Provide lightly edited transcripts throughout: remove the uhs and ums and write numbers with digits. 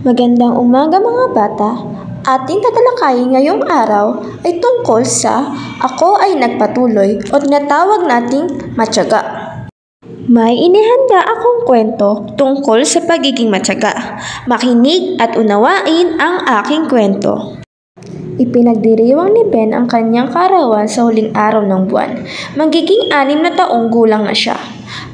Magandang umaga mga bata. Ating tatalakayin ngayong araw ay tungkol sa Ako ay Nagpatuloy o tinatawag nating matyaga. May inihanda akong kwento tungkol sa pagiging matyaga. Makinig at unawain ang aking kwento. Ipinagdiriwang ni Ben ang kanyang kaarawan sa huling araw ng buwan. Magiging 6 na taong gulang na siya.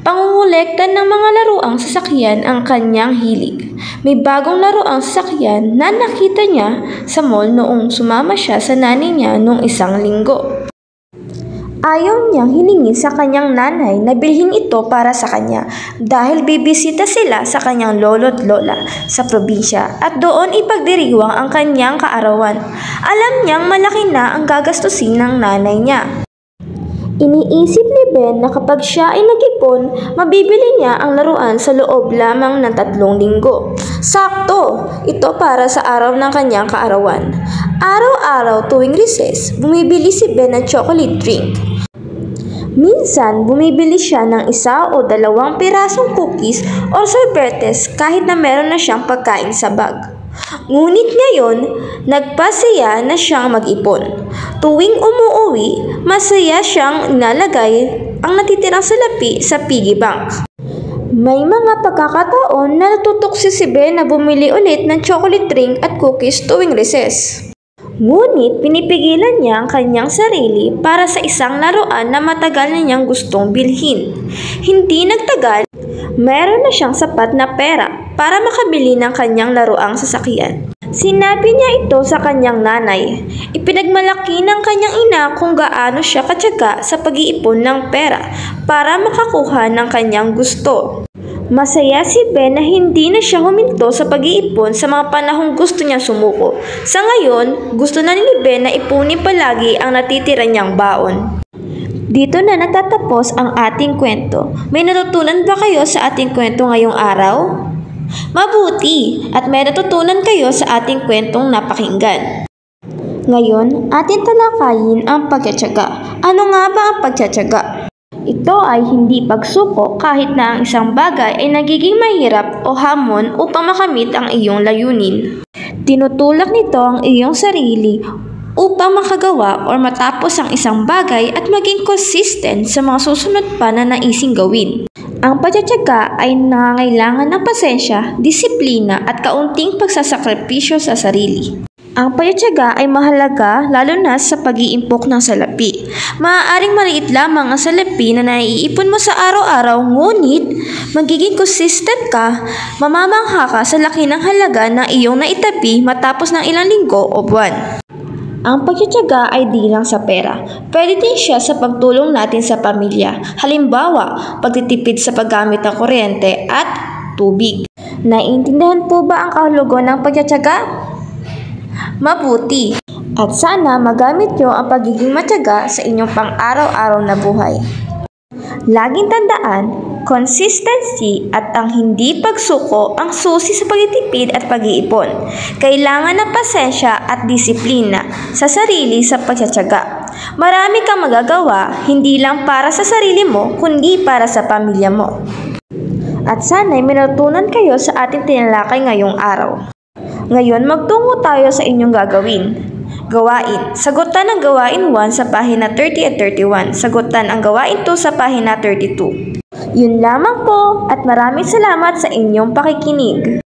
Pangungulekta ng mga laruang sasakyan ang kanyang hilig. May bagong laruang sasakyan na nakita niya sa mall noong sumama siya sa nanay niya noong 1 linggo. Ayaw niyang hiningi sa kanyang nanay na bilhin ito para sa kanya dahil bibisita sila sa kanyang lolo't lola sa probinsya at doon ipagdiriwang ang kanyang kaarawan. Alam niyang malaki na ang gagastusin ng nanay niya. Iniisip ni Ben na kapag siya ay nag-ipon, mabibili niya ang laruan sa loob lamang ng 3 linggo. Sakto! Ito para sa araw ng kanyang kaarawan. Araw-araw tuwing recess, bumibili si Ben ng chocolate drink. Minsan, bumibili siya ng 1 o 2 pirasong cookies o sorbetes kahit na meron na siyang pagkain sa bag. Ngunit ngayon, nagpasaya na siyang mag-ipon. Tuwing umuuwi, masaya siyang inalagay ang natitirang salapi sa piggy bank. May mga pagkakataon na natutuksi si Ben na bumili ulit ng chocolate drink at cookies tuwing recess. Ngunit pinipigilan niya ang kanyang sarili para sa isang laruan na matagal na niyang gustong bilhin. Hindi nagtagal, meron na siyang sapat na pera para makabili ng kanyang laruang sasakyan. Sinabi niya ito sa kanyang nanay. Ipinagmalaki ng kanyang ina kung gaano siya katyaga sa pag-iipon ng pera para makakuha ng kanyang gusto. Masaya si Ben na hindi na siya huminto sa pag-iipon sa mga panahong gusto niya sumuko. Sa ngayon, gusto na ni Ben na ipunin palagi ang natitira niyang baon. Dito na natatapos ang ating kwento. May natutunan ba kayo sa ating kwento ngayong araw? Mabuti! At may natutunan kayo sa ating kwentong napakinggan. Ngayon, ating talakayin ang pagtitiyaga. Ano nga ba ang pagtitiyaga? Ito ay hindi pagsuko kahit na ang isang bagay ay nagiging mahirap o hamon upang makamit ang iyong layunin. Tinutulak nito ang iyong sarili upang makagawa o matapos ang isang bagay at maging consistent sa mga susunod pa na naising gawin. Ang pagtitiyaga ay nangangailangan ng pasensya, disiplina at kaunting pagsasakripisyo sa sarili. Ang pagtitiyaga ay mahalaga lalo na sa pag-iimpok ng salapi. Maaaring maliit lamang ang salapi na naiipon mo sa araw-araw, ngunit magiging consistent ka, mamamangha ka sa laki ng halaga na iyong naitabi matapos ng ilang linggo o buwan. Ang pagtitiyaga ay di lang sa pera. Pwede din siya sa pagtulong natin sa pamilya. Halimbawa, pagtitipid sa paggamit ng kuryente at tubig. Naiintindihan po ba ang kahulugan ng pagtitiyaga? Mabuti! At sana magamit niyo ang pagiging matyaga sa inyong pang-araw-araw na buhay. Laging tandaan, consistency at ang hindi pagsuko ang susi sa pagtitipid at pag-iipon. Kailangan ng pasensya at disiplina sa sarili sa pagtitiyaga. Marami kang magagawa, hindi lang para sa sarili mo, kundi para sa pamilya mo. At sana'y may natutunan kayo sa ating tinalakay ngayong araw. Ngayon, magtungo tayo sa inyong gagawin. Gawain. Sagutan ang gawain 1 sa pahina 30 at 31. Sagutan ang gawain 2 sa pahina 32. Yun lamang po at maraming salamat sa inyong pakikinig.